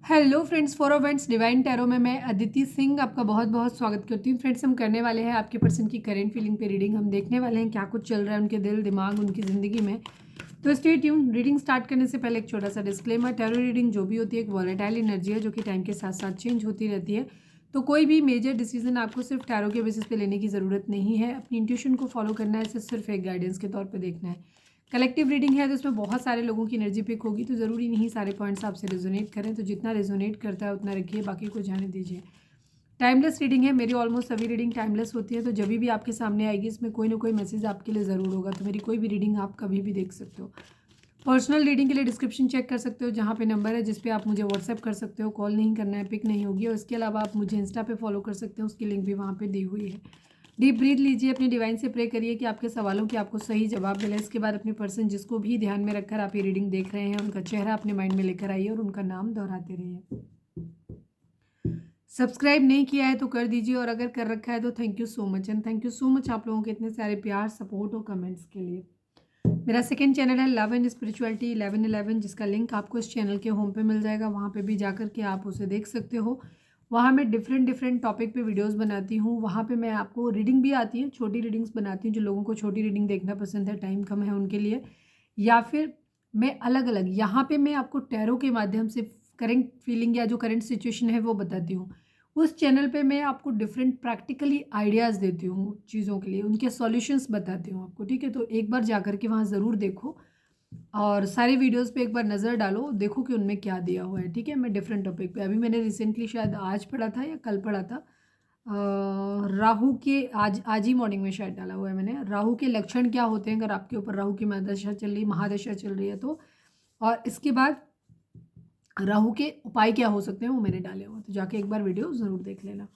Hello friends, for events divine tarot में मैं अदिति सिंह आपका बहुत बहुत स्वागत करती हूँ। फ्रेंड्स, हम करने वाले हैं आपके पर्सन की करेंट फीलिंग पे रीडिंग। हम देखने वाले हैं क्या कुछ चल रहा है उनके दिल दिमाग उनकी ज़िंदगी में। तो स्टे ट्यून। रीडिंग स्टार्ट करने से पहले एक छोटा सा डिस्क्लेमर, टैरो रीडिंग जो भी होती है एक वॉलेटाइल एनर्जी है जो कि टाइम के साथ साथ चेंज होती रहती है। तो कोई भी मेजर डिसीजन आपको सिर्फ टैरो के बेसिस पे लेने की ज़रूरत नहीं है। अपनी इंट्यूशन को फॉलो करना है, इसे सिर्फ एक गाइडेंस के तौर पर देखना है। कलेक्टिव रीडिंग है तो इसमें बहुत सारे लोगों की एनर्जी पिक होगी, तो ज़रूरी नहीं सारे पॉइंट्स आपसे रेजोनेट करें। तो जितना रेजोनेट करता है उतना रखिए, बाकी को जाने दीजिए। टाइमलेस रीडिंग है, मेरी ऑलमोस्ट सभी रीडिंग टाइमलेस होती है। तो जब भी आपके सामने आएगी इसमें कोई ना कोई मैसेज आपके लिए ज़रूर होगा। तो मेरी कोई भी रीडिंग आप कभी भी देख सकते हो। पर्सनल रीडिंग के लिए डिस्क्रिप्शन चेक कर सकते हो, जहाँ पे नंबर है जिस पे आप मुझे व्हाट्सएप कर सकते हो। कॉल नहीं करना है, पिक नहीं होगी। और इसके अलावा आप मुझे इंस्टा पे फॉलो कर सकते हो, उसकी लिंक भी वहाँ पे दी हुई है। डीप ब्रीथ लीजिए, अपने डिवाइन से प्रे करिए कि आपके सवालों के आपको सही जवाब मिले। इसके बाद अपने पर्सन जिसको भी ध्यान में रखकर आप ये रीडिंग देख रहे हैं उनका चेहरा अपने माइंड में लेकर आइए और उनका नाम दोहराते रहिए। सब्सक्राइब नहीं किया है तो कर दीजिए, और अगर कर रखा है तो thank you so much. And thank you so much आप लोगों के इतने सारे प्यार, सपोर्ट और कमेंट्स के लिए। मेरा सेकंड चैनल है लव एंड स्पिरिचुअलिटी 1111, जिसका लिंक आपको इस चैनल के होम पे मिल जाएगा। वहाँ पे भी जाकर के आप उसे देख सकते हो। वहाँ मैं डिफरेंट टॉपिक पे वीडियोस बनाती हूँ। वहाँ पे मैं आपको रीडिंग भी आती है, छोटी रीडिंग्स बनाती हूँ। जो लोगों को छोटी रीडिंग देखना पसंद है, टाइम कम है उनके लिए, या फिर मैं अलग अलग यहाँ पे मैं आपको टैरो के माध्यम से करेंट फीलिंग या जो करंट सिचुएशन है वो बताती हूँ। उस चैनल पे मैं आपको डिफरेंट प्रैक्टिकली आइडियाज़ देती हूँ चीज़ों के लिए, उनके सॉल्यूशंस बताती हूँ आपको। ठीक है, तो एक बार जा कर के वहाँ ज़रूर देखो और सारे वीडियोस पे एक बार नज़र डालो, देखो कि उनमें क्या दिया हुआ है। ठीक है, मैं डिफरेंट टॉपिक पे अभी मैंने रिसेंटली शायद आज पढ़ा था या कल पढ़ा था, राहु के आज आज ही मॉर्निंग में शायद डाला हुआ है मैंने। राहु के लक्षण क्या होते हैं अगर आपके ऊपर राहु की महादशा चल रही, महादशा चल रही है तो, और इसके बाद राहु के उपाय क्या हो सकते हैं वो मैंने डाले हुए, तो जाके एक बार वीडियो ज़रूर देख लेना।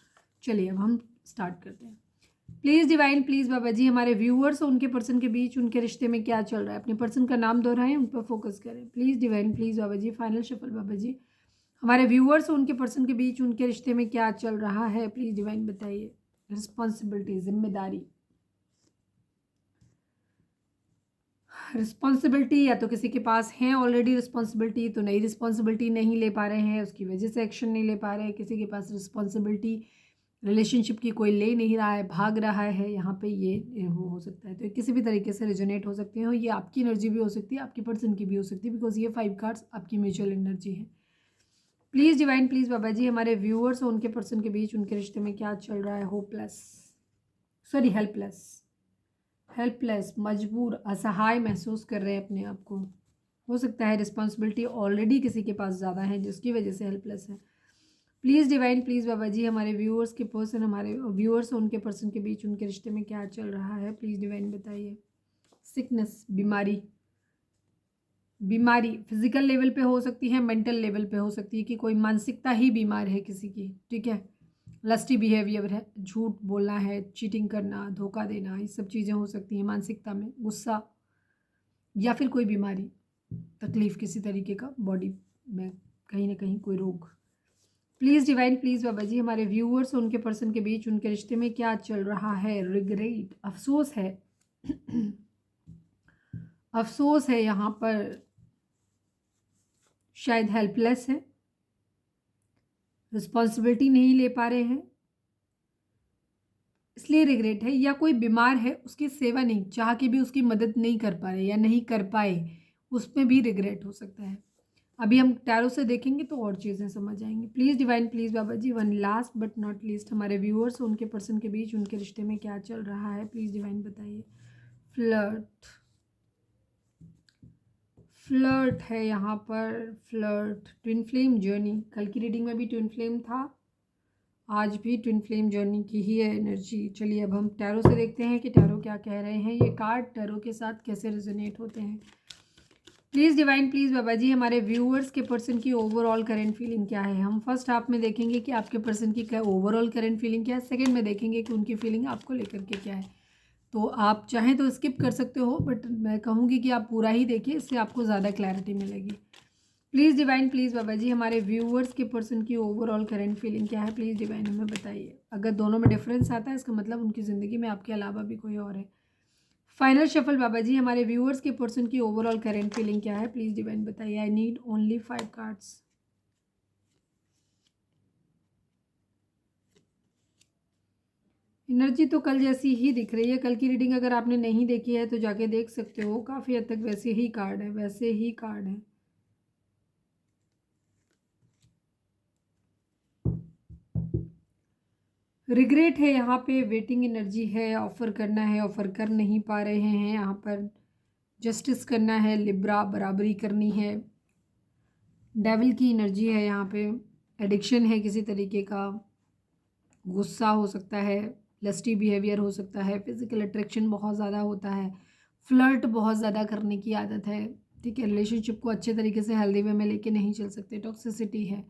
चलिए अब हम स्टार्ट करते हैं। Please divine, please Baba ji, हमारे व्यूअर्स और उनके पर्सन के बीच उनके रिश्ते में क्या चल रहा है, अपने पर्सन का नाम दोहराएं, उन पर फोकस करें। Please divine, please Baba ji, final shuffle Baba ji, हमारे व्यूअर्स और उनके पर्सन के बीच उनके रिश्ते में क्या चल रहा है, प्लीज़ डिवाइन बताइए। रिस्पॉन्सिबिलिटी, जिम्मेदारी, रिस्पॉन्सिबिलिटी या तो किसी के पास है ऑलरेडी रिस्पॉन्सिबिलिटी, तो नई रिस्पॉन्सिबिलिटी नहीं ले पा रहे हैं, उसकी वजह से एक्शन नहीं ले पा रहे हैं। किसी के पास रिस्पॉन्सिबिलिटी रिलेशनशिप की कोई ले नहीं रहा है, भाग रहा है, यहाँ पे ये वो हो सकता है। तो किसी भी तरीके से रिजोनेट हो सकते हैं। ये आपकी एनर्जी भी हो सकती है, आपकी पर्सन की भी हो सकती है, बिकॉज ये 5 कार्ड्स आपकी म्यूचुअल एनर्जी है। Please divine, please Baba ji, हमारे व्यूअर्स और उनके पर्सन के बीच उनके रिश्ते में क्या चल रहा है। होपलेस, सॉरी हेल्पलेस, हेल्पलेस, मजबूर, असहाय महसूस कर रहे हैं अपने आप को। हो सकता है रिस्पॉन्सिबिलिटी ऑलरेडी किसी के पास ज़्यादा है जिसकी वजह से हेल्पलेस है। Please divine, please Baba ji, हमारे व्यूअर्स के पर्सन, हमारे व्यूअर्स और उनके पर्सन के बीच उनके रिश्ते में क्या चल रहा है, प्लीज़ डिवाइन बताइए। सिकनेस, बीमारी, बीमारी फिजिकल लेवल पे हो सकती है, मेंटल लेवल पे हो सकती है कि कोई मानसिकता ही बीमार है किसी की। ठीक है, लस्टी बिहेवियर है, झूठ बोलना है, चीटिंग करना, धोखा देना, ये सब चीज़ें हो सकती हैं मानसिकता में। गुस्सा, या फिर कोई बीमारी, तकलीफ किसी तरीके का बॉडी में, कहीं ना कहीं कोई रोग। Please divine, please Baba ji, हमारे व्यूअर्स और उनके पर्सन के बीच उनके रिश्ते में क्या चल रहा है। रिग्रेट, अफसोस है अफसोस है यहाँ पर, शायद हेल्पलेस है, रिस्पॉन्सिबिलिटी नहीं ले पा रहे हैं इसलिए रिग्रेट है, या कोई बीमार है उसकी सेवा नहीं चाह के भी उसकी मदद नहीं कर पा रहे या नहीं कर पाए, उसमें भी रिग्रेट हो सकता है। अभी हम टैरो से देखेंगे तो और चीज़ें समझ आएंगी। Please divine, please Baba ji, one last but not least, हमारे व्यूअर्स और उनके पर्सन के बीच उनके रिश्ते में क्या चल रहा है, प्लीज़ डिवाइन बताइए। फ्लर्ट, फ्लर्ट है यहाँ पर, फ्लर्ट, ट्विन फ्लेम जर्नी, कल की रीडिंग में भी ट्विन फ्लेम था, आज भी ट्विन फ्लेम जर्नी की ही है एनर्जी। चलिए अब हम टैरो से देखते हैं कि टैरो क्या कह रहे हैं, ये कार्ड टैरो के साथ कैसे रेजोनेट होते हैं। Please divine, please Baba ji, हमारे व्यूअर्स के पर्सन की ओवरऑल करंट फीलिंग क्या है। हम फर्स्ट हाफ में देखेंगे कि आपके पर्सन की क्या ओवरऑल करंट फीलिंग क्या है, सेकंड में देखेंगे कि उनकी फीलिंग आपको लेकर के क्या है। तो आप चाहें तो स्किप कर सकते हो, बट मैं कहूँगी कि आप पूरा ही देखिए, इससे आपको ज़्यादा क्लैरिटी मिलेगी। Please divine, please Baba ji, हमारे व्यूअर्स के पर्सन की ओवरऑल करंट फीलिंग क्या है, प्लीज़ डिवाइन हमें बताइए। अगर दोनों में डिफरेंस आता है इसका मतलब उनकी ज़िंदगी में आपके अलावा भी कोई और है। फाइनल शफल बाबा जी, हमारे व्यूअर्स के पर्सन की ओवरऑल करंट फीलिंग क्या है, प्लीज़ डिवाइन बताइए। I need only 5 cards. Energy तो कल जैसी ही दिख रही है। कल की रीडिंग अगर आपने नहीं देखी है तो जाके देख सकते हो, काफ़ी हद तक वैसे ही कार्ड है, वैसे ही कार्ड है। रिग्रेट है यहाँ पे, वेटिंग एनर्जी है, ऑफर करना है, ऑफर कर नहीं पा रहे हैं यहाँ पर, जस्टिस करना है, लिब्रा बराबरी करनी है, डेविल की एनर्जी है यहाँ पे, एडिक्शन है किसी तरीके का, गुस्सा हो सकता है, लस्टी बिहेवियर हो सकता है, फिजिकल अट्रैक्शन बहुत ज़्यादा होता है, फ्लर्ट बहुत ज़्यादा करने की आदत है, ठीक है, रिलेशनशिप को अच्छे तरीके से हेल्दी वे में लेके नहीं चल सकते, टॉक्सिसिटी है,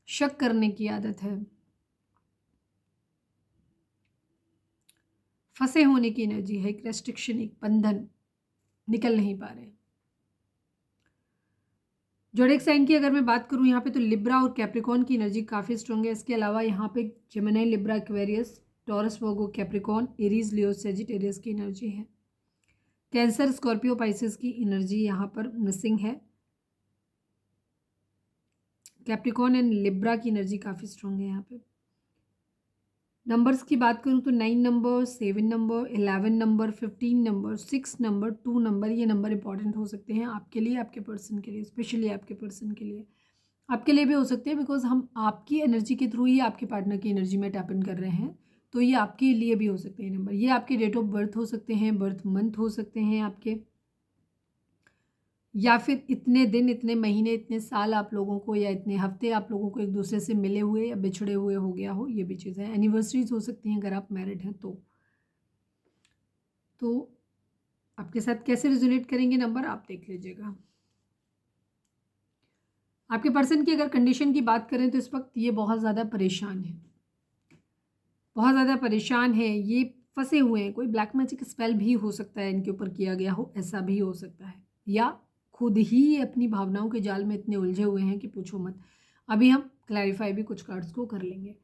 शक करने की आदत है, फंसे होने की एनर्जी है, एक रेस्ट्रिक्शन, एक बंधन, निकल नहीं पा रहे। जोडिएक साइन की अगर मैं बात करूं यहाँ पे तो लिब्रा और कैप्रिकॉन की एनर्जी काफ़ी स्ट्रॉन्ग है। इसके अलावा यहाँ पे जेमिनी, लिब्रा, एक्वेरियस, टॉरस, वर्गो, कैप्रिकॉन, एरीज, लियो, सेजिटेरियस की एनर्जी है। कैंसर, स्कॉर्पियो, पाइसेस की एनर्जी यहाँ पर मिसिंग है। कैप्रिकॉन एंड लिब्रा की एनर्जी काफ़ी स्ट्रॉन्ग है यहाँ पे। नंबर्स की बात करूँ तो 9 number, 7 number, 11 number, 15 number, 6 number, 2 number, ये नंबर इंपॉर्टेंट हो सकते हैं आपके लिए, आपके पर्सन के लिए, स्पेशली आपके पर्सन के लिए। आपके लिए भी हो सकते हैं बिकॉज हम आपकी एनर्जी के थ्रू ही आपके पार्टनर की एनर्जी में टैप इन कर रहे हैं, तो ये आपके लिए भी हो सकते हैं नंबर। ये आपके डेट ऑफ बर्थ हो सकते हैं, बर्थ मंथ हो सकते हैं आपके, या फिर इतने दिन, इतने महीने, इतने साल आप लोगों को, या इतने हफ्ते आप लोगों को एक दूसरे से मिले हुए या बिछड़े हुए हो गया हो, ये भी चीज़ है। एनिवर्सरीज हो सकती हैं अगर आप मैरिड हैं तो आपके साथ कैसे रिजोनेट करेंगे नंबर आप देख लीजिएगा। आपके पर्सन की अगर कंडीशन की बात करें तो इस वक्त ये बहुत ज़्यादा परेशान है, बहुत ज़्यादा परेशान है, ये फंसे हुए हैं। कोई ब्लैक मैजिक स्पेल भी हो सकता है इनके ऊपर किया गया हो, ऐसा भी हो सकता है, या खुद ही ये अपनी भावनाओं के जाल में इतने उलझे हुए हैं कि पूछो मत। अभी हम क्लैरिफाई भी कुछ कार्ड्स को कर लेंगे।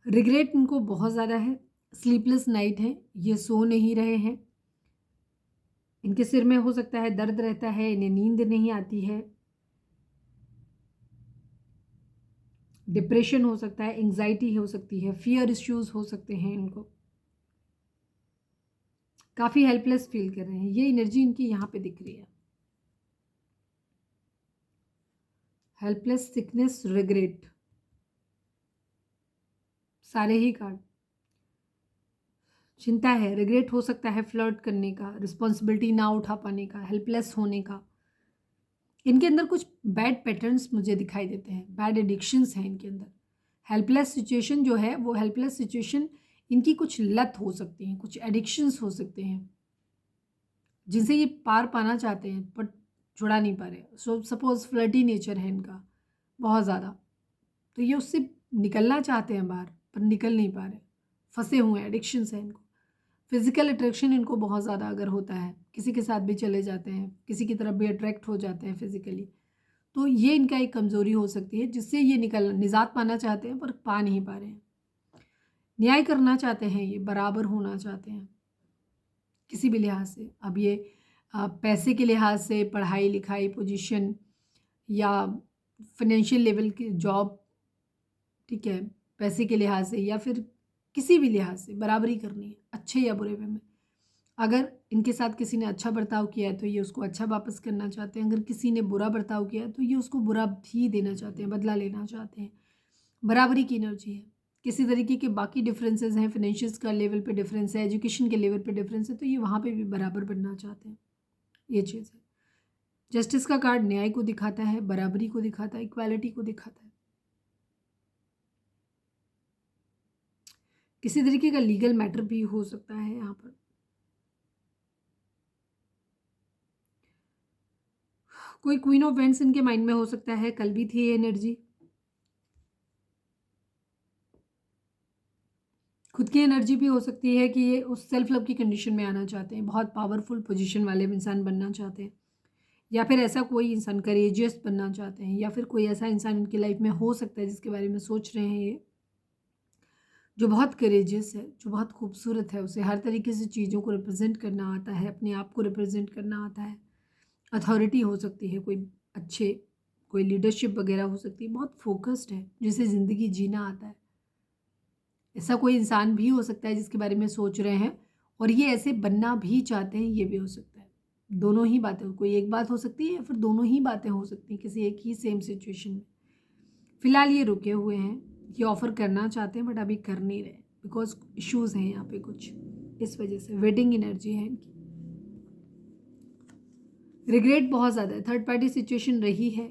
रिग्रेट इनको बहुत ज़्यादा है, स्लीपलेस नाइट है, ये सो नहीं रहे हैं, इनके सिर में हो सकता है दर्द रहता है, इन्हें नींद नहीं आती है, डिप्रेशन हो सकता है, एंग्जाइटी हो सकती है, फियर इश्यूज हो सकते हैं, इनको काफ़ी हेल्पलेस फील कर रहे हैं। ये एनर्जी इनकी यहाँ पे दिख रही है, हेल्पलेस, सिकनेस, रिग्रेट, सारे ही कार्ड। चिंता है, रिग्रेट हो सकता है फ्लर्ट करने का, रिस्पॉन्सिबिलिटी ना उठा पाने का, हेल्पलेस होने का। इनके अंदर कुछ बैड पैटर्न्स मुझे दिखाई देते हैं, बैड एडिक्शंस हैं इनके अंदर। हेल्पलेस सिचुएशन जो है वो हेल्पलेस सिचुएशन, इनकी कुछ लत हो सकती हैं, कुछ एडिक्शंस हो सकते हैं जिनसे ये पार पाना चाहते हैं बट छुड़ा नहीं पा रहे। सो सपोज फ्लर्टी नेचर है इनका बहुत ज़्यादा, तो ये उससे निकलना चाहते हैं बाहर पर निकल नहीं पा रहे, फंसे हुए हैं, एडिक्शंस हैं इनको। फिजिकल अट्रैक्शन इनको बहुत ज़्यादा अगर होता है, किसी के साथ भी चले जाते हैं, किसी की तरफ भी अट्रैक्ट हो जाते हैं फिजिकली, तो ये इनका एक कमज़ोरी हो सकती है जिससे ये निजात पाना चाहते हैं पर पा नहीं पा रहे हैं। न्याय करना चाहते हैं, ये बराबर होना चाहते हैं किसी भी लिहाज से। अब ये पैसे के लिहाज से, पढ़ाई लिखाई, पोजीशन, या फाइनेंशियल लेवल की जॉब, ठीक है, पैसे के लिहाज से या फिर किसी भी लिहाज से बराबरी करनी है, अच्छे या बुरे वे में। अगर इनके साथ किसी ने अच्छा बर्ताव किया है तो ये उसको अच्छा वापस करना चाहते हैं, अगर किसी ने बुरा बर्ताव किया है तो ये उसको बुरा भी देना चाहते हैं, बदला लेना चाहते हैं। बराबरी की एनर्जी है। किसी तरीके के बाकी डिफरेंसेस हैं, फाइनेंशियल्स का लेवल पे डिफरेंस है, एजुकेशन के लेवल पे डिफरेंस है, तो ये वहाँ पे भी बराबर बनना चाहते हैं, ये चीज़ है। जस्टिस का कार्ड न्याय को दिखाता है, बराबरी को दिखाता है, इक्वालिटी को दिखाता है। किसी तरीके का लीगल मैटर भी हो सकता है यहाँ पर। कोई क्वीन ऑफ वेंट्स इनके माइंड में हो सकता है, कल भी थी ये एनर्जी। खुद की एनर्जी भी हो सकती है कि ये उस सेल्फ लव की कंडीशन में आना चाहते हैं, बहुत पावरफुल पोजीशन वाले इंसान बनना चाहते हैं, या फिर ऐसा कोई इंसान करेजियस बनना चाहते हैं, या फिर कोई ऐसा इंसान इनकी लाइफ में हो सकता है जिसके बारे में सोच रहे हैं ये, जो बहुत करेजियस है, जो बहुत खूबसूरत है, उसे हर तरीके से चीज़ों को रिप्रेजेंट करना आता है, अपने आप को रिप्रेजेंट करना आता है। अथॉरिटी हो सकती है कोई अच्छे, कोई लीडरशिप वगैरह हो सकती है, बहुत फोकस्ड है, जिसे ज़िंदगी जीना आता है। ऐसा कोई इंसान भी हो सकता है जिसके बारे में सोच रहे हैं और ये ऐसे बनना भी चाहते हैं, ये भी हो सकता है। दोनों ही बातें, कोई एक बात हो सकती है या फिर दोनों ही बातें हो सकती हैं किसी एक ही सेम सिचुएशन में। फिलहाल ये रुके हुए हैं, ये ऑफर करना चाहते हैं बट अभी कर नहीं रहे बिकॉज इश्यूज हैं यहाँ पे कुछ, इस वजह से वेटिंग एनर्जी है इनकी। रिग्रेट बहुत ज़्यादा है, थर्ड पार्टी सिचुएशन रही है,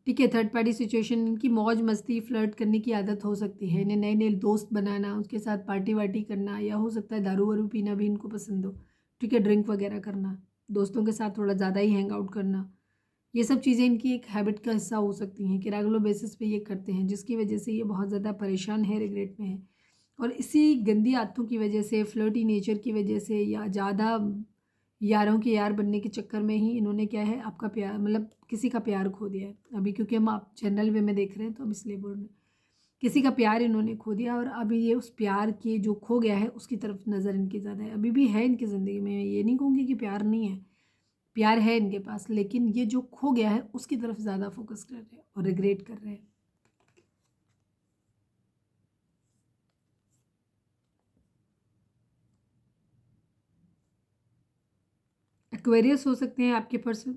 ठीक है। थर्ड पार्टी सिचुएशन, इनकी मौज मस्ती फ्लर्ट करने की आदत हो सकती है, इन्हें नए नए दोस्त बनाना, उसके साथ पार्टी वार्टी करना, या हो सकता है दारू वारू पीना भी इनको पसंद हो, ठीक है। ड्रिंक वगैरह करना, दोस्तों के साथ थोड़ा ज़्यादा ही हैंग आउट करना, ये सब चीज़ें इनकी एक हैबिट का हिस्सा हो सकती हैं कि रेगुलर बेसिस पे ये करते हैं, जिसकी वजह से ये बहुत ज़्यादा परेशान है, रिग्रेट में है। और इसी गंदी आदतों की वजह से, फ्लर्टी नेचर की वजह से, या ज़्यादा यारों के यार बनने के चक्कर में ही इन्होंने क्या है, आपका प्यार, मतलब किसी का प्यार खो दिया है अभी, क्योंकि हम आप जनरल वे में देख रहे हैं तो हम इसलिए बोल रहे हैं। किसी का प्यार इन्होंने खो दिया और अभी ये उस प्यार के जो खो गया है उसकी तरफ नज़र इनकी ज़्यादा है। अभी भी है इनकी ज़िंदगी में, ये नहीं कहूँगी कि प्यार नहीं है, प्यार है इनके पास, लेकिन ये जो खो गया है उसकी तरफ ज़्यादा फोकस कर रहे हैं और रिग्रेट कर रहे हैं। एक्वेरियस हो सकते हैं आपके पर्सन,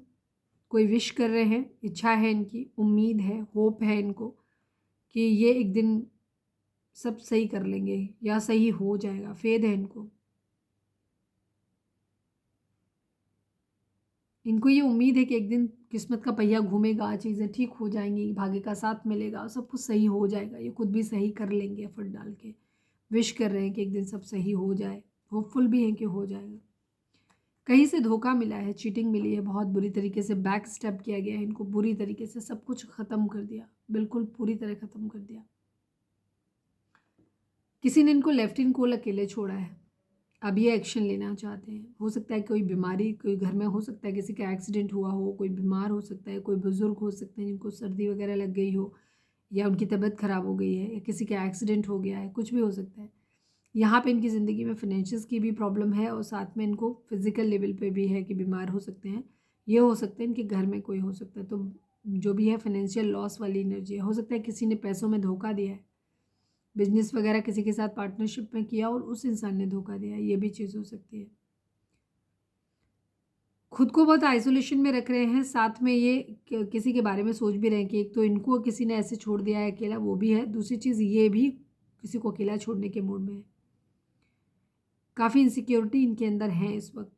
कोई विश कर रहे हैं, इच्छा है इनकी, उम्मीद है, होप है इनको कि ये एक दिन सब सही कर लेंगे या सही हो जाएगा, फेद है इनको। इनको ये उम्मीद है कि एक दिन किस्मत का पहिया घूमेगा, चीज़ें ठीक हो जाएंगी, भाग्य का साथ मिलेगा, सब कुछ सही हो जाएगा, ये खुद भी सही कर लेंगे एफर्ट डाल के। विश कर रहे हैं कि एक दिन सब सही हो जाए, होपफुल भी हैं कि हो जाएगा। कहीं से धोखा मिला है, चीटिंग मिली है, बहुत बुरी तरीके से बैक स्टेप किया गया है इनको, बुरी तरीके से सब कुछ ख़त्म कर दिया, बिल्कुल पूरी तरह ख़त्म कर दिया। किसी ने इनको लेफ्ट इन कोल अकेले छोड़ा है, अब ये एक्शन लेना चाहते हैं। हो सकता है कोई बीमारी, कोई घर में हो सकता है किसी का एक्सीडेंट हुआ हो, कोई बीमार हो सकता है, कोई बुजुर्ग हो सकते हैं जिनको सर्दी वगैरह लग गई हो, या उनकी तबीयत ख़राब हो गई है, या किसी का एक्सीडेंट हो गया है, कुछ भी हो सकता है। यहाँ पे इनकी ज़िंदगी में फाइनेंशियल्स की भी प्रॉब्लम है और साथ में इनको फिजिकल लेवल पे भी है कि बीमार हो सकते हैं। ये हो सकता है इनके घर में कोई हो सकता है, तो जो भी है फाइनेंशियल लॉस वाली एनर्जी है। हो सकता है किसी ने पैसों में धोखा दिया है, बिजनेस वगैरह किसी के साथ पार्टनरशिप में किया और उस इंसान ने धोखा दिया, ये भी चीज़ हो सकती है। खुद को बहुत आइसोलेशन में रख रहे हैं, साथ में ये किसी के बारे में सोच भी रहे हैं कि एक तो इनको किसी ने ऐसे छोड़ दिया है अकेला, वो भी है, दूसरी चीज़ ये भी किसी को अकेला छोड़ने के मूड में है। काफ़ी इनसिक्योरिटी इनके अंदर है इस वक्त,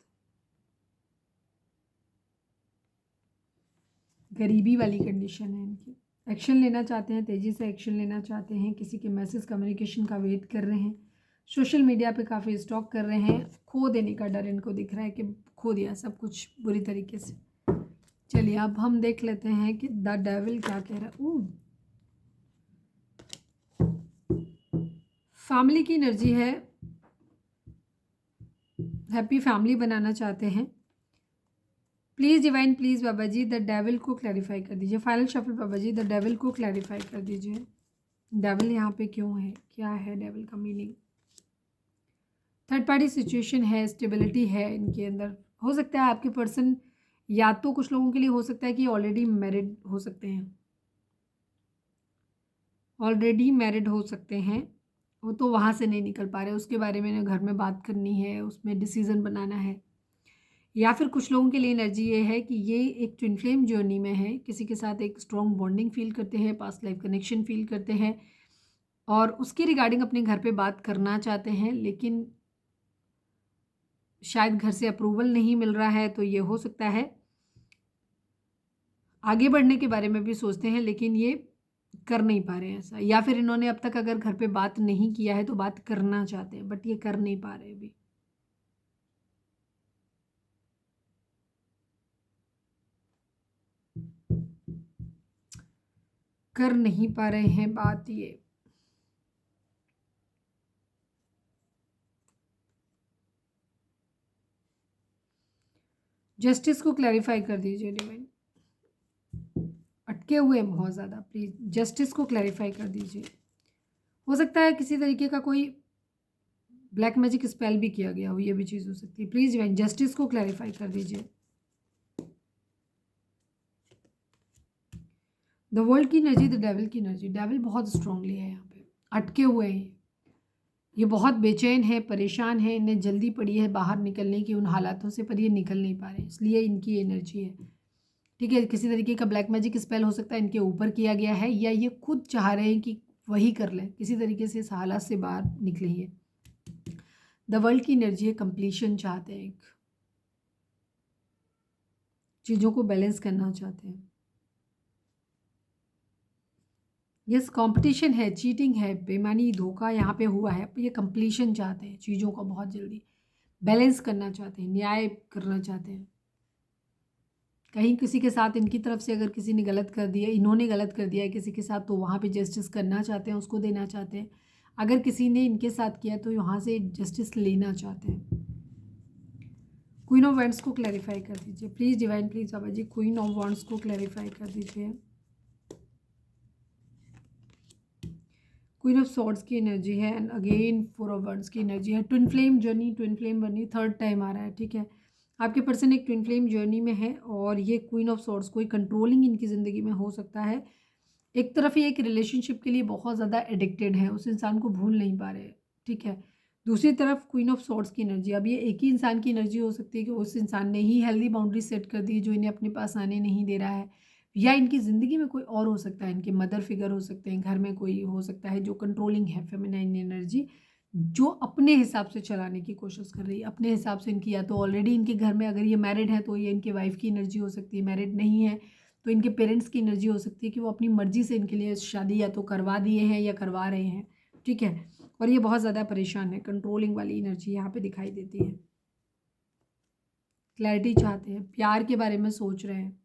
गरीबी वाली कंडीशन है इनकी। एक्शन लेना चाहते हैं, तेज़ी से एक्शन लेना चाहते हैं, किसी के मैसेज कम्युनिकेशन का वेट कर रहे हैं, सोशल मीडिया पे काफ़ी स्टॉक कर रहे हैं, खो देने का डर इनको दिख रहा है कि खो दिया सब कुछ बुरी तरीके से। चलिए अब हम देख लेते हैं कि द डेविल क्या कह रहा है। फैमिली की एनर्जी है, हैप्पी फैमिली बनाना चाहते हैं। Please divine, please Baba ji the devil को क्लैरिफाई कर दीजिए। Final shuffle Baba ji, the devil को क्लैरिफाई कर दीजिए। डेविल यहाँ पे क्यों है, क्या है डेविल का मीनिंग। थर्ड पार्टी सिचुएशन है, स्टेबिलिटी है इनके अंदर। हो सकता है आपके पर्सन, या तो कुछ लोगों के लिए हो सकता है कि ऑलरेडी मैरिड हो सकते हैं, ऑलरेडी मैरिड हो सकते हैं, वो तो वहाँ से नहीं निकल पा रहे, उसके बारे में घर में बात करनी है, उसमें डिसीज़न बनाना है। या फिर कुछ लोगों के लिए एनर्जी ये है कि ये एक ट्विन फ्लेम जर्नी में है, किसी के साथ एक स्ट्रॉन्ग बॉन्डिंग फील करते हैं, पास्ट लाइफ कनेक्शन फील करते हैं और उसके रिगार्डिंग अपने घर पे बात करना चाहते हैं, लेकिन शायद घर से अप्रूवल नहीं मिल रहा है, तो ये हो सकता है आगे बढ़ने के बारे में भी सोचते हैं, लेकिन ये कर नहीं पा रहे हैं ऐसा। या फिर इन्होंने अब तक अगर घर पे बात नहीं किया है तो बात करना चाहते हैं, बट ये कर नहीं पा रहे अभी। कर नहीं पा रहे हैं बात ये। जस्टिस को क्लैरिफाई कर दीजिए डिवाइन, अटके हुए हैं बहुत ज़्यादा, प्लीज़ जस्टिस को क्लैरिफाई कर दीजिए। हो सकता है किसी तरीके का कोई ब्लैक मैजिक स्पेल भी किया गया हो, ये भी चीज़ हो सकती है। प्लीज़ डिवाइन जस्टिस को क्लैरिफाई कर दीजिए। द वर्ल्ड की एनर्जी, द डेविल की एनर्जी। डेविल बहुत स्ट्रांगली है यहाँ पे, अटके हुए हैं, ये बहुत बेचैन है, परेशान है, इन्हें जल्दी पड़ी है बाहर निकलने की उन हालातों से, पर ये निकल नहीं पा रहे, इसलिए इनकी एनर्जी है। ठीक है, किसी तरीके का ब्लैक मैजिक स्पेल हो सकता है इनके ऊपर किया गया है, या ये खुद चाह रहे हैं कि वही कर लें, किसी तरीके से इस हालात से बाहर निकले ये। द वर्ल्ड की एनर्जी है, कंप्लीशन चाहते हैं, एक चीज़ों को बैलेंस करना चाहते हैं। यस, कंपटीशन है, चीटिंग है, बेईमानी, धोखा यहाँ पे हुआ है, ये कंप्लीशन चाहते हैं, चीज़ों को बहुत जल्दी बैलेंस करना चाहते हैं, न्याय करना चाहते हैं। कहीं किसी के साथ इनकी तरफ से अगर किसी ने गलत कर दिया, इन्होंने गलत कर दिया है किसी के साथ, तो वहाँ पे जस्टिस करना चाहते हैं, उसको देना चाहते हैं। अगर किसी ने इनके साथ किया तो वहाँ से जस्टिस लेना चाहते हैं। क्वीन ऑफ वैंड्स को क्लैरिफाई कर दीजिए please divine, please Baba ji, queen of wands को क्लैरिफाई कर दीजिए। क्वीन ऑफ सॉर्ड्स की एनर्जी है and again four of wands की एनर्जी है। Twin flame journey, twin flame बनी, थर्ड टाइम आ रहा है। ठीक है, आपके पर्सन एक ट्विन फ्लेम जर्नी में है और ये क्वीन ऑफ सॉर्ड्स कोई कंट्रोलिंग इनकी ज़िंदगी में हो सकता है। एक तरफ ये एक रिलेशनशिप के लिए बहुत ज़्यादा एडिक्टेड है, उस इंसान को भूल नहीं पा रहे। ठीक है, दूसरी तरफ क्वीन ऑफ सॉर्ड्स की एनर्जी, अब ये एक ही इंसान की एनर्जी हो सकती है कि उस इंसान ने ही हेल्दी बाउंड्री सेट कर दी जो इन्हें अपने पास आने नहीं दे रहा है, या इनकी ज़िंदगी में कोई और हो सकता है, इनके मदर फिगर हो सकते हैं, घर में कोई हो सकता है जो कंट्रोलिंग है, फेमिनाइन एनर्जी, जो अपने हिसाब से चलाने की कोशिश कर रही है, अपने हिसाब से इनकी, या तो ऑलरेडी इनके घर में अगर ये मैरिड है तो ये इनके वाइफ की एनर्जी हो सकती है, मैरिड नहीं है तो इनके पेरेंट्स की एनर्जी हो सकती है कि वो अपनी मर्जी से इनके लिए शादी या तो करवा दिए हैं या करवा रहे हैं। ठीक है, और ये बहुत ज़्यादा परेशान है, कंट्रोलिंग वाली एनर्जी यहाँ पे दिखाई देती है। क्लैरिटी चाहते हैं, प्यार के बारे में सोच रहे हैं।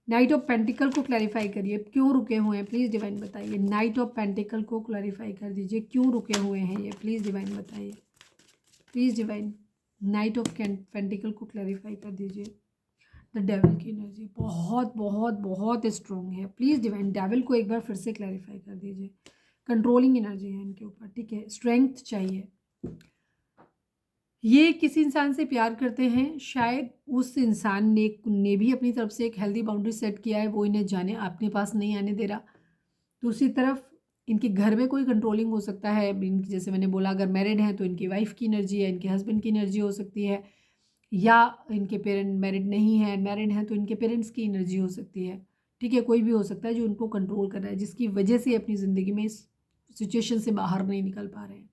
नाइट ऑफ पेंटिकल को क्लैरिफाई करिए, क्यों रुके हुए हैं प्लीज़ डिवाइन बताइए। नाइट ऑफ पेंटिकल को क्लैरिफाई कर दीजिए, क्यों रुके हुए हैं ये, प्लीज़ डिवाइन बताइए, please divine. Night of pentacle को क्लैरिफाई कर दीजिए। द डेविल की एनर्जी बहुत बहुत बहुत स्ट्रॉन्ग है, प्लीज़ डिवाइन डेविल को एक बार फिर से क्लैरिफाई कर दीजिए। कंट्रोलिंग एनर्जी है इनके ऊपर। ठीक है, स्ट्रेंथ चाहिए। ये किसी इंसान से प्यार करते हैं, शायद उस इंसान ने भी अपनी तरफ से एक हेल्दी बाउंड्री सेट किया है, वो इन्हें जाने अपने पास नहीं आने दे रहा। दूसरी तरफ इनके घर में कोई कंट्रोलिंग हो सकता है, इनकी जैसे मैंने बोला अगर मैरिड हैं तो इनकी वाइफ की एनर्जी है, इनके हस्बैंड की एनर्जी हो सकती है, या इनके पेरेंट मैरिड नहीं है, मैरिड हैं तो इनके पेरेंट्स की एनर्जी हो सकती है। ठीक है, कोई भी हो सकता है जो उनको कंट्रोल कर रहा है, जिसकी वजह से अपनी ज़िंदगी में इस सिचुएशन से बाहर नहीं निकल पा रहे हैं,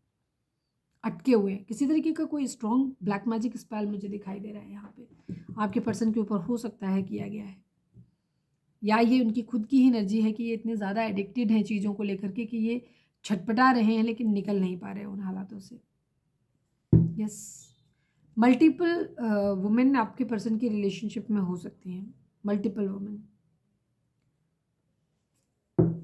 अटके हुए हैं। किसी तरीके का कोई स्ट्रॉन्ग ब्लैक मैजिक स्पेल मुझे दिखाई दे रहा है यहाँ पे, आपके पर्सन के ऊपर हो सकता है किया गया है, या ये उनकी खुद की ही एनर्जी है कि ये इतने ज़्यादा एडिक्टेड हैं चीज़ों को लेकर के कि ये छटपटा रहे हैं लेकिन निकल नहीं पा रहे उन हालातों से। यस, मल्टीपल वुमेन आपके पर्सन की रिलेशनशिप में हो सकती हैं, मल्टीपल वुमेन,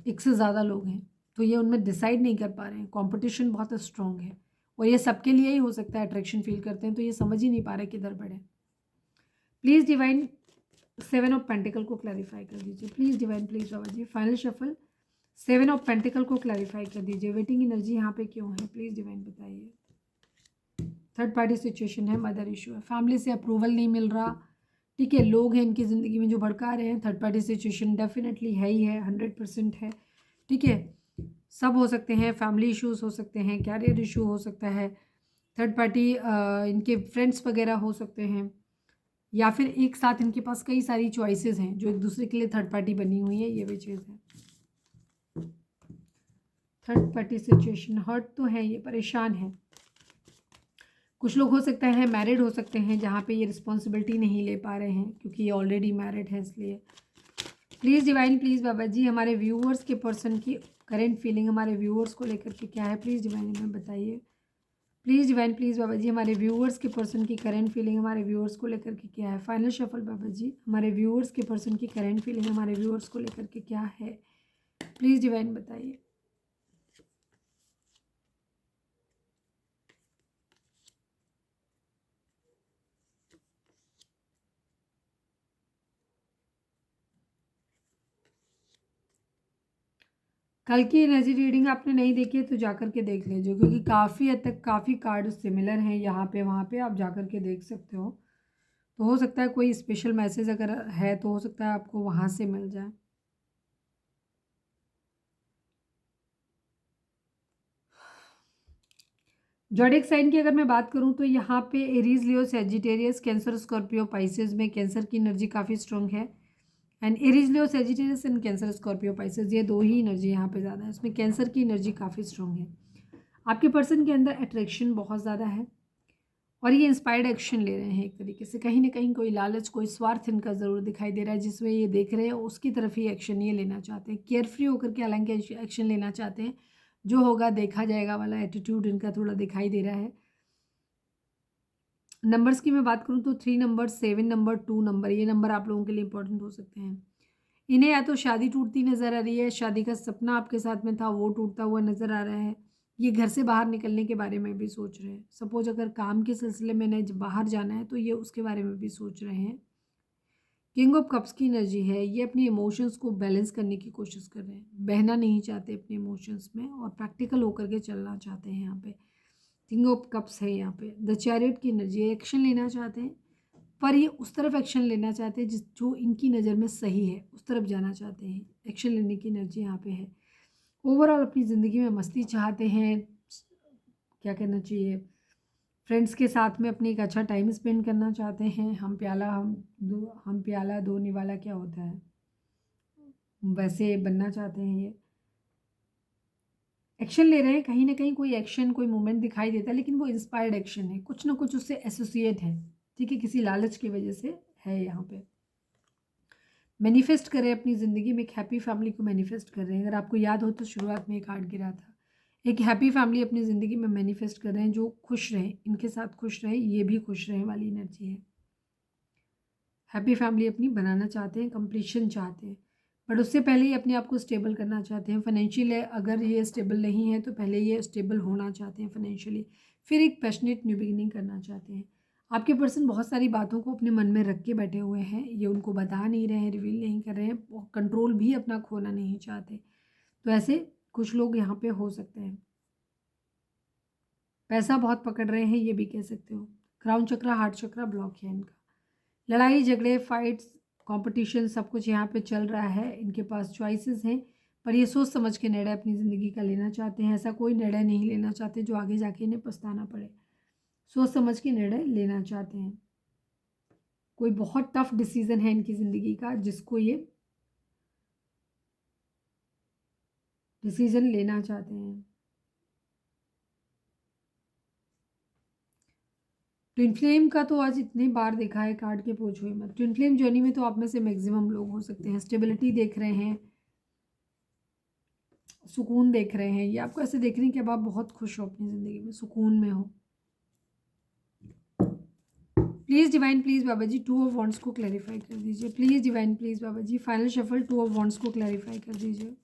एक से ज़्यादा लोग हैं, तो ये उनमें डिसाइड नहीं कर पा रहे हैं, कंपटीशन बहुत स्ट्रॉन्ग है और ये सबके लिए ही हो सकता है, अट्रैक्शन फील करते हैं तो ये समझ ही नहीं पा रहे किधर बढ़े। Please divine seven of pentacle को क्लैरिफाई कर दीजिए, please divine, please Baba ji. Final shuffle, seven of pentacle को क्लैरिफाई कर दीजिए। वेटिंग एनर्जी यहाँ पे क्यों है, प्लीज़ डिवाइन बताइए। थर्ड पार्टी सिचुएशन है, मदर इशू है, फैमिली से अप्रूवल नहीं मिल रहा। ठीक है, लोग हैं इनकी ज़िंदगी में जो भड़का रहे हैं, थर्ड पार्टी सिचुएशन डेफिनेटली है ही है, 100% है। ठीक है, सब हो सकते हैं, फैमिली इश्यूज हो सकते हैं, कैरियर इशू हो सकता है, थर्ड पार्टी इनके फ्रेंड्स वगैरह हो सकते हैं, या फिर एक साथ इनके पास कई सारी चॉइसेस हैं जो एक दूसरे के लिए थर्ड पार्टी बनी हुई है, ये भी चीज़ है। थर्ड पार्टी सिचुएशन, हर्ट तो है, ये परेशान है। कुछ लोग हो सकता है मैरिड हो सकते हैं जहाँ पे ये रिस्पॉन्सिबिलिटी नहीं ले पा रहे हैं क्योंकि ये ऑलरेडी मैरिड है, इसलिए। Please divine, please Baba ji, हमारे व्यूअर्स के पर्सन की करेंट फीलिंग हमारे व्यूअर्स को लेकर के क्या है, प्लीज़ डिवाइन हमें बताइए। Please divine, please Baba ji, हमारे व्यूअर्स के पर्सन की करेंट फीलिंग हमारे व्यूअर्स को लेकर के क्या है। फाइनल शफल बाबा जी, हमारे व्यूअर्स के पर्सन की करेंट फीलिंग हमारे व्यूअर्स को लेकर के क्या है, प्लीज़ डिवाइन बताइए। कल की एनर्जी रीडिंग आपने नहीं देखी है तो जाकर के देख लीजिए, क्योंकि काफ़ी हद तक काफ़ी कार्ड सिमिलर हैं यहाँ पे वहाँ पे, आप जाकर के देख सकते हो। तो हो सकता है कोई स्पेशल मैसेज अगर है तो हो सकता है आपको वहाँ से मिल जाए। ज़ोडिएक साइन की अगर मैं बात करूं तो यहाँ पे एरीज, लियो, सैजिटेरियस, कैंसर, स्कॉर्पियो, पाइसेस में कैंसर की एनर्जी काफ़ी स्ट्रॉन्ग है। And Aries, Leo, Sagittarius and cancer, Scorpio, Pisces, ये दो ही एनर्जी यहाँ पे ज़्यादा है। इसमें कैंसर की एनर्जी काफ़ी स्ट्रॉन्ग है। आपके पर्सन के अंदर अट्रैक्शन बहुत ज़्यादा है और ये इंस्पायर्ड एक्शन ले रहे हैं। एक तरीके से कहीं ना कहीं कोई लालच, कोई स्वार्थ इनका ज़रूर दिखाई दे रहा है, जिसमें ये देख रहे हैं उसकी तरफ ही एक्शन ये लेना चाहते हैं। केयरफ्री होकर के हालांकि एक्शन लेना चाहते हैं, जो होगा देखा जाएगा वाला एटीट्यूड इनका थोड़ा दिखाई दे रहा है। नंबर्स की मैं बात करूं तो 3 नंबर, 7 नंबर, 2 नंबर, ये नंबर आप लोगों के लिए इंपॉर्टेंट हो सकते हैं। इन्हें या तो शादी टूटती नज़र आ रही है, शादी का सपना आपके साथ में था वो टूटता हुआ नज़र आ रहा है। ये घर से बाहर निकलने के बारे में भी सोच रहे हैं। सपोज अगर काम के सिलसिले में इन्हें बाहर जाना है तो ये उसके बारे में भी सोच रहे हैं। किंग ऑफ कप्स की एनर्जी है, ये अपनी इमोशंस को बैलेंस करने की कोशिश कर रहे हैं, बहना नहीं चाहते अपने इमोशंस में और प्रैक्टिकल होकर के चलना चाहते हैं। यहाँ पे किंग ऑफ कप्स है, यहाँ पे द चैरियट की एनर्जी है, एक्शन लेना चाहते हैं पर ये उस तरफ एक्शन लेना चाहते हैं जो इनकी नज़र में सही है, उस तरफ जाना चाहते हैं। एक्शन लेने की एनर्जी यहाँ पे है। ओवरऑल अपनी ज़िंदगी में मस्ती चाहते हैं, क्या कहना चाहिए, फ्रेंड्स के साथ में अपनी एक अच्छा टाइम स्पेंड करना चाहते हैं। हम प्याला दो निवाला क्या होता है, वैसे बनना चाहते हैं। ये एक्शन ले रहे हैं, कहीं ना कहीं कोई एक्शन, कोई मूवमेंट दिखाई देता है, लेकिन वो इंस्पायर्ड एक्शन है, कुछ ना कुछ उससे एसोसिएट है। ठीक है, किसी लालच की वजह से है। यहाँ पे मैनिफेस्ट करें अपनी ज़िंदगी में, एक हैप्पी फैमिली को मैनिफेस्ट कर रहे हैं। अगर आपको याद हो तो शुरुआत में एक कार्ड गिरा था, एक हैप्पी फैमिली अपनी ज़िंदगी में मैनिफेस्ट कर रहे हैं, जो खुश रहे, इनके साथ खुश रहे, ये भी खुश रहे वाली एनर्जी है। हैप्पी फैमिली अपनी बनाना चाहते हैं, कंप्लीशन चाहते हैं, बट उससे पहले ही अपने आप को स्टेबल करना चाहते हैं। फाइनेंशियल अगर ये स्टेबल नहीं है तो पहले ये स्टेबल होना चाहते हैं फाइनेंशियली, फिर एक पैशनेट न्यू बिगिनिंग करना चाहते हैं। आपके पर्सन बहुत सारी बातों को अपने मन में रख के बैठे हुए हैं, ये उनको बता नहीं रहे हैं, रिवील नहीं कर रहे हैं, कंट्रोल भी अपना खोना नहीं चाहते। तो ऐसे कुछ लोग यहाँ पे हो सकते हैं। पैसा बहुत पकड़ रहे हैं, ये भी कह सकते हो। क्राउन चक्र, हार्ट चक्र ब्लॉक है इनका। लड़ाई झगड़े, फाइट्स, कंपटीशन, सब कुछ यहाँ पे चल रहा है। इनके पास चॉइसेस हैं, पर ये सोच समझ के निर्णय अपनी ज़िंदगी का लेना चाहते हैं। ऐसा कोई निर्णय नहीं लेना चाहते जो आगे जाके इन्हें पछताना पड़े। सोच समझ के निर्णय लेना चाहते हैं। कोई बहुत टफ डिसीजन है इनकी ज़िंदगी का, जिसको ये डिसीजन लेना चाहते हैं। ट्विन फ्लेम का तो आज इतनी बार देखा है कार्ड के, पूछो मत। ट्विन फ्लेम जर्नी में तो आप में से मैक्सिमम लोग हो सकते हैं। स्टेबिलिटी देख रहे हैं, सुकून देख रहे हैं, ये आपको ऐसे देख रहे हैं कि अब आप बहुत खुश हो, अपनी ज़िंदगी में सुकून में हो। Please divine, please Baba ji 2 of wands को क्लैरिफाई कर दीजिए। Please divine, please Baba ji final shuffle 2 of wands को क्लैरिफाई कर दीजिए।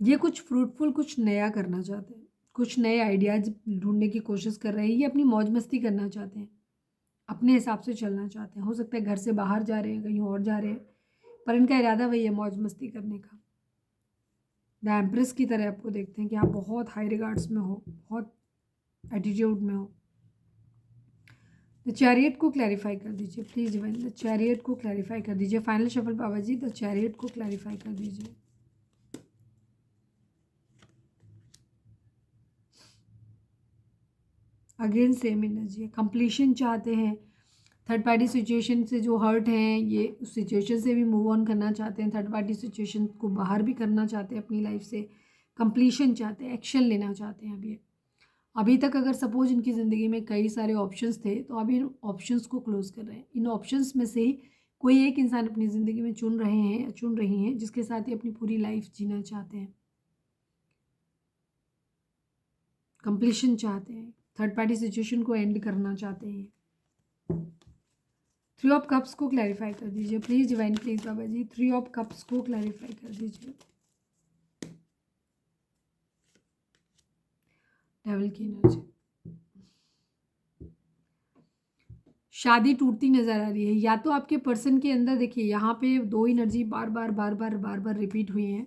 ये कुछ फ्रूटफुल, कुछ नया करना चाहते हैं, कुछ नए आइडियाज ढूंढने की कोशिश कर रहे हैं। ये अपनी मौज मस्ती करना चाहते हैं, अपने हिसाब से चलना चाहते हैं। हो सकता है घर से बाहर जा रहे हैं, कहीं और जा रहे हैं, पर इनका इरादा वही है, मौज मस्ती करने का। द एम्प्रेस की तरह आपको देखते हैं कि आप बहुत हाई रिगार्ड्स में हो, बहुत एटीट्यूड में हो। द चैरियट को क्लैरिफाई कर दीजिए प्लीज़ डिवाइन, द चैरियट को क्लैरिफाई कर दीजिए। Final shuffle Baba ji, the chariot को क्लैरिफाई कर दीजिए। अगेन सेम एनर्जी है, कंप्लीशन चाहते हैं। थर्ड पार्टी सिचुएशन से जो हर्ट हैं, ये उस सिचुएशन से भी मूव ऑन करना चाहते हैं। थर्ड पार्टी सिचुएशन को बाहर भी करना चाहते हैं अपनी लाइफ से। कंप्लीशन चाहते हैं, एक्शन लेना चाहते हैं। अभी तक अगर सपोज इनकी ज़िंदगी में कई सारे ऑप्शंस थे, तो अभी इन ऑप्शंस को क्लोज कर रहे हैं। इन ऑप्शंस में से ही कोई एक इंसान अपनी ज़िंदगी में चुन रहे हैं या चुन रही हैं, जिसके साथ ही अपनी पूरी लाइफ जीना चाहते हैं। कंप्लीशन चाहते हैं, थर्ड पार्टी सिचुएशन को एंड करना चाहते हैं। 3 ऑफ कप्स को क्लैरिफाई कर दीजिए please divine, please Baba ji 3 of cups को क्लैरिफाई कर दीजिए। डेविल की एनर्जी, शादी टूटती नज़र आ रही है। या तो आपके पर्सन के अंदर देखिए, यहाँ पे 2 एनर्जी बार बार रिपीट हुई हैं।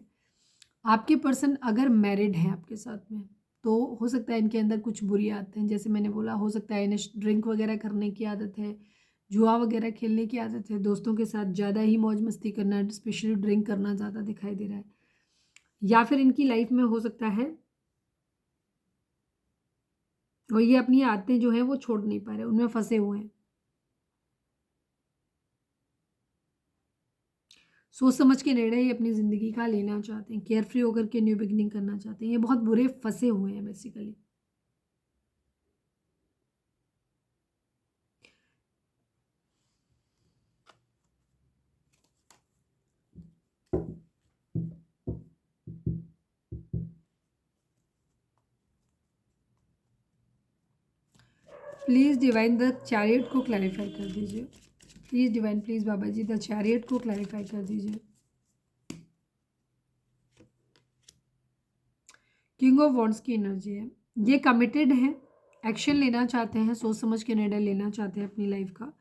आपके पर्सन अगर मैरिड हैं आपके साथ में, तो हो सकता है इनके अंदर कुछ बुरी आदतें हैं। जैसे मैंने बोला, हो सकता है इन्हें ड्रिंक वगैरह करने की आदत है, जुआ वगैरह खेलने की आदत है, दोस्तों के साथ ज़्यादा ही मौज मस्ती करना, स्पेशली ड्रिंक करना ज़्यादा दिखाई दे रहा है, या फिर इनकी लाइफ में हो सकता है और ये अपनी आदतें जो है वो छोड़ नहीं पा रहे, उनमें फंसे हुए हैं। सोच समझ के निर्णय ये अपनी ज़िंदगी का लेना चाहते हैं, केयर फ्री होकर के न्यू बिगिनिंग करना चाहते हैं। ये बहुत बुरे फंसे हुए हैं basically. Please divine the chariot को क्लैरिफाई कर दीजिए। Please divine, please Baba ji the chariot को क्लैरिफाई कर दीजिए। किंग ऑफ वॉन्ड्स की एनर्जी है, ये कमिटेड है, एक्शन लेना चाहते हैं, सोच समझ के निर्णय लेना चाहते हैं अपनी लाइफ का,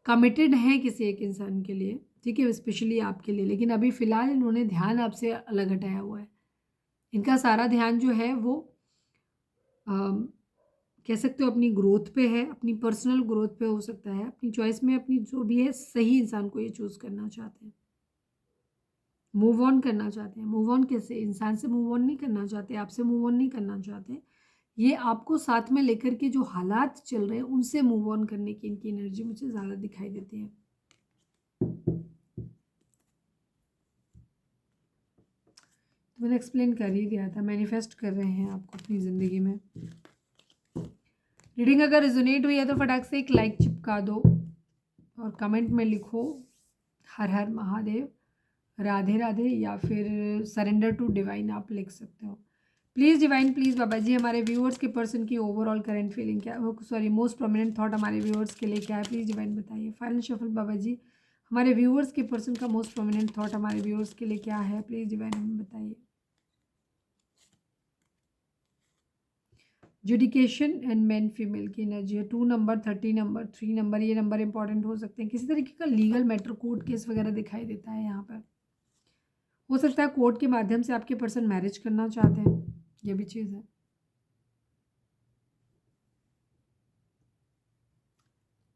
कमिटेड है किसी एक इंसान के लिए, ठीक है, स्पेशली आपके लिए। लेकिन अभी फ़िलहाल इन्होंने ध्यान आपसे अलग हटाया हुआ है। इनका सारा ध्यान जो है वो कह सकते हो अपनी ग्रोथ पे है, अपनी पर्सनल ग्रोथ पे हो सकता है, अपनी चॉइस में अपनी जो भी है सही इंसान को ये चूज़ करना चाहते हैं, मूव ऑन करना चाहते हैं। मूव ऑन कैसे? इंसान से मूव ऑन नहीं करना चाहते, आपसे मूव ऑन नहीं करना चाहते, ये आपको साथ में लेकर के जो हालात चल रहे हैं उनसे मूव ऑन करने की इनकी एनर्जी मुझे ज़्यादा दिखाई देती है। तो मैंने एक्सप्लेन कर ही दिया था, मैनिफेस्ट कर रहे हैं आपको अपनी ज़िंदगी में। रीडिंग अगर रिजोनेट हुई है तो फटाक से एक लाइक चिपका दो और कमेंट में लिखो हर हर महादेव, राधे राधे, या फिर सरेंडर टू डिवाइन आप लिख सकते हो। Please divine, please Baba ji हमारे व्यूअर्स के पर्सन की ओवरऑल करंट फीलिंग क्या, सॉरी मोस्ट प्रोमिनेंट थॉट हमारे व्यूअर्स के लिए क्या है, प्लीज़ डिवाइन बताइए। फाइनल शफल बाबा जी हमारे व्यूअर्स के पर्सन का मोस्ट प्रोमिनेंट थॉट हमारे व्यूअर्स के लिए क्या है, प्लीज़ डिवाइन हमें बताइए। जुडिकेशन एंड मैन फीमेल की एनर्जी है, 2 नंबर, 30 नंबर, 3 नंबर, ये नंबर इंपॉर्टेंट हो सकते हैं। किसी तरीके का लीगल मैटर, कोर्ट केस वगैरह दिखाई देता है यहाँ पर। हो सकता है कोर्ट के माध्यम से आपके पर्सन मैरिज करना चाहते हैं, ये भी चीज़ है।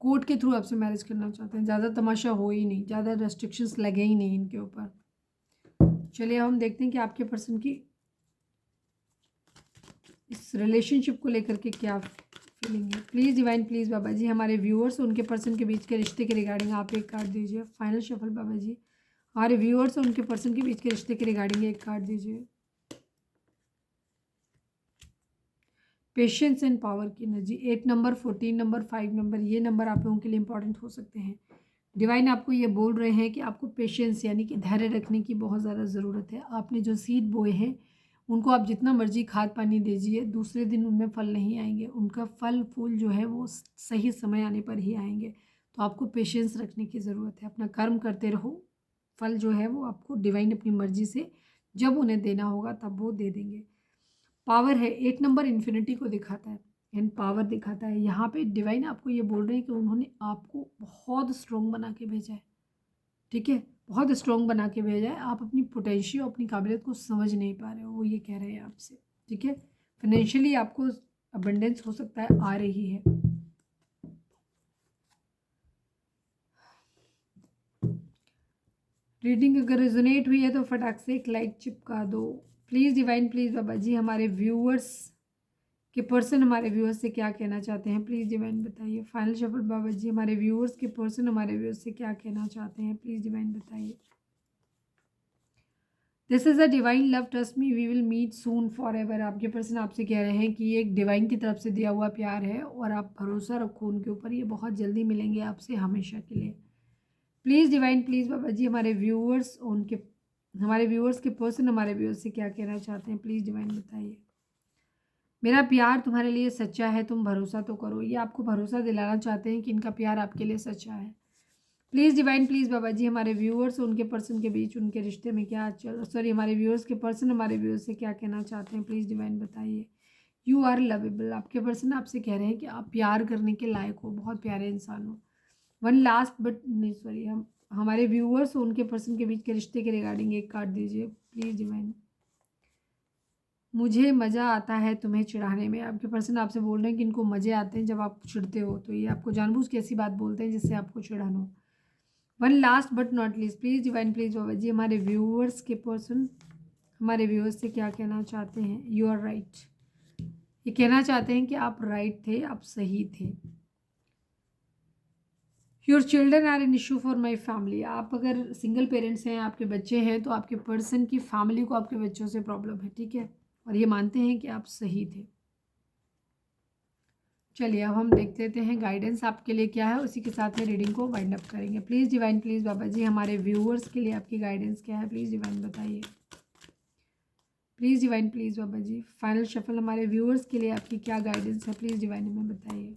कोर्ट के थ्रू आपसे मैरिज करना चाहते हैं, ज़्यादा तमाशा हो ही नहीं, ज़्यादा रेस्ट्रिक्शंस लगे ही नहीं इनके ऊपर। चलिए हम देखते हैं कि आपके पर्सन की इस रिलेशनशिप को लेकर के क्या फीलिंग है। Please divine, please Baba ji हमारे व्यूअर्स उनके पर्सन के बीच के रिश्ते के रिगार्डिंग आप एक कार्ड दीजिए। फाइनल शफल बाबा जी हमारे व्यूअर्स और उनके पर्सन के बीच के रिश्ते के रिगार्डिंग एक कार्ड दीजिए। पेशेंस एंड पावर की एनर्जी, 8 नंबर, 14 नंबर, 5 नंबर, ये नंबर आप लोगों के लिए इंपॉर्टेंट हो सकते हैं। डिवाइन आपको ये बोल रहे हैं कि आपको पेशेंस यानी कि धैर्य रखने की बहुत ज़्यादा ज़रूरत है। आपने जो सीड बोए हैं उनको आप जितना मर्जी खाद पानी दीजिए, दूसरे दिन उनमें फल नहीं आएंगे, उनका फल फूल जो है वो सही समय आने पर ही आएंगे। तो आपको पेशेंस रखने की ज़रूरत है, अपना कर्म करते रहो, फल जो है वो आपको डिवाइन अपनी मर्जी से जब उन्हें देना होगा तब वो दे देंगे। पावर है, 8 नंबर इन्फिनिटी को दिखाता है एंड पावर दिखाता है। यहाँ पे डिवाइन आपको ये बोल रहे हैं कि उन्होंने आपको बहुत स्ट्रॉन्ग बना के भेजा है, ठीक है, बहुत स्ट्रॉन्ग बना के भेजा है। आप अपनी पोटेंशियल, अपनी काबिलियत को समझ नहीं पा रहे हो, वो ये कह रहे हैं आपसे, ठीक है। फाइनेंशियली आपको अबंडेंस हो सकता है आ रही है। रीडिंग अगर रेजोनेट हुई है तो फटाक से एक लाइक चिपका दो। Please divine, please Baba ji हमारे व्यूअर्स के पर्सन हमारे व्यूअर्स से क्या कहना चाहते हैं, प्लीज़ डिवाइन बताइए। फाइनल शफल बाबा जी हमारे व्यूअर्स के पर्सन हमारे व्यूअर्स से क्या कहना चाहते हैं, प्लीज़ डिवाइन बताइए। This is a divine love, trust me we will meet soon forever. आपके पर्सन आपसे कह रहे हैं कि ये एक डिवाइन की तरफ से दिया हुआ प्यार है और आप भरोसा रखो उनके ऊपर, ये बहुत जल्दी मिलेंगे आपसे हमेशा के लिए। Please divine, please Baba ji हमारे व्यूअर्स हमारे व्यूअर्स के पर्सन हमारे व्यूअर्स से क्या कहना चाहते हैं, प्लीज़ डिवाइन बताइए। मेरा प्यार तुम्हारे लिए सच्चा है, तुम भरोसा तो करो। ये आपको भरोसा दिलाना चाहते हैं कि इनका प्यार आपके लिए सच्चा है। Please divine, please Baba ji हमारे व्यूअर्स और उनके पर्सन के बीच उनके रिश्ते में क्या हमारे व्यूअर्स के पर्सन हमारे व्यूअर्स से क्या कहना चाहते हैं, प्लीज़ डिवाइन बताइए। यू आर लवेबल, आपके पर्सन आपसे कह रहे हैं कि आप प्यार करने के लायक हो, बहुत प्यारे इंसान हो। वन लास्ट बट नहीं सॉरी, हम हमारे व्यूअर्स और उनके पर्सन के बीच के रिश्ते के रिगार्डिंग एक कार्ड दीजिए प्लीज़ डिवाइन। मुझे मज़ा आता है तुम्हें चिढ़ाने में। आपके पर्सन आपसे बोल रहे हैं कि इनको मज़े आते हैं जब आप चिढ़ते हो, तो ये आपको जानबूझ के ऐसी बात बोलते हैं जिससे आपको चिढ़ाना हो। One last but not least, please divine please Baba ji हमारे व्यूअर्स के पर्सन हमारे व्यूअर्स से क्या कहना चाहते हैं। यू आर राइट, ये कहना चाहते हैं कि आप राइट थे, आप सही थे। Your children are an issue for my family. आप अगर सिंगल पेरेंट्स हैं, आपके बच्चे हैं, तो आपके पर्सन की फैमिली को आपके बच्चों से प्रॉब्लम है, ठीक है, और ये मानते हैं कि आप सही थे। चलिए अब हम देख लेते हैं गाइडेंस आपके लिए क्या है, उसी के साथ में रीडिंग को वाइंड अप करेंगे। Please divine please Baba ji हमारे व्यूअर्स के लिए आपकी गाइडेंस क्या है, प्लीज़ डिवाइन बताइए। Please divine please Baba ji final shuffle हमारे व्यूअर्स के लिए आपकी क्या गाइडेंस है, प्लीज़ डिवाइन हमें बताइए।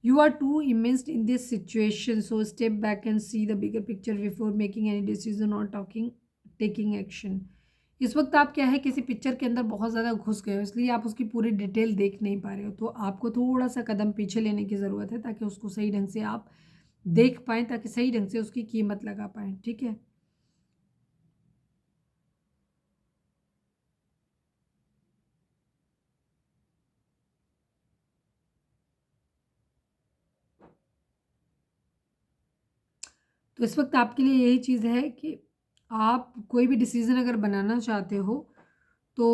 You are too immersed in this situation, so step back and see the bigger picture before making any decision or taking action. इस वक्त आप क्या है किसी पिक्चर के अंदर बहुत ज़्यादा घुस गए हो, इसलिए आप उसकी पूरी डिटेल देख नहीं पा रहे हो, तो आपको थोड़ा सा कदम पीछे लेने की ज़रूरत है ताकि उसको सही ढंग से आप देख पाएँ, ताकि सही ढंग से उसकी कीमत लगा पाएँ, ठीक है। तो इस वक्त आपके लिए यही चीज़ है कि आप कोई भी डिसीज़न अगर बनाना चाहते हो तो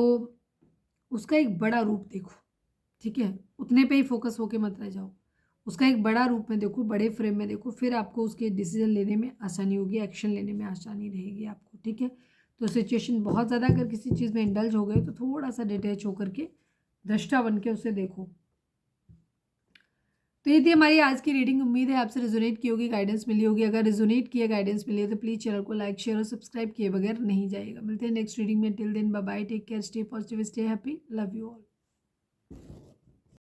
उसका एक बड़ा रूप देखो, ठीक है, उतने पे ही फोकस होके मत रह जाओ। उसका एक बड़ा रूप में देखो, बड़े फ्रेम में देखो, फिर आपको उसके डिसीजन लेने में आसानी होगी, एक्शन लेने में आसानी रहेगी आपको, ठीक है। तो सिचुएशन बहुत ज़्यादा अगर किसी चीज़ में इंडल्ज हो गए तो थोड़ा सा डिटैच होकर के दृष्टा बन के उसे देखो। तो ये थी हमारी आज की रीडिंग। उम्मीद है आपसे रिजोनेट की होगी, गाइडेंस मिली होगी। अगर रिजोनेट किया, गाइडेंस मिली है तो प्लीज़ चैनल को लाइक शेयर और सब्सक्राइब किए बगैर नहीं जाएगा। मिलते हैं नेक्स्ट रीडिंग में। Till then bye bye, take care, stay positive, stay happy, love you all.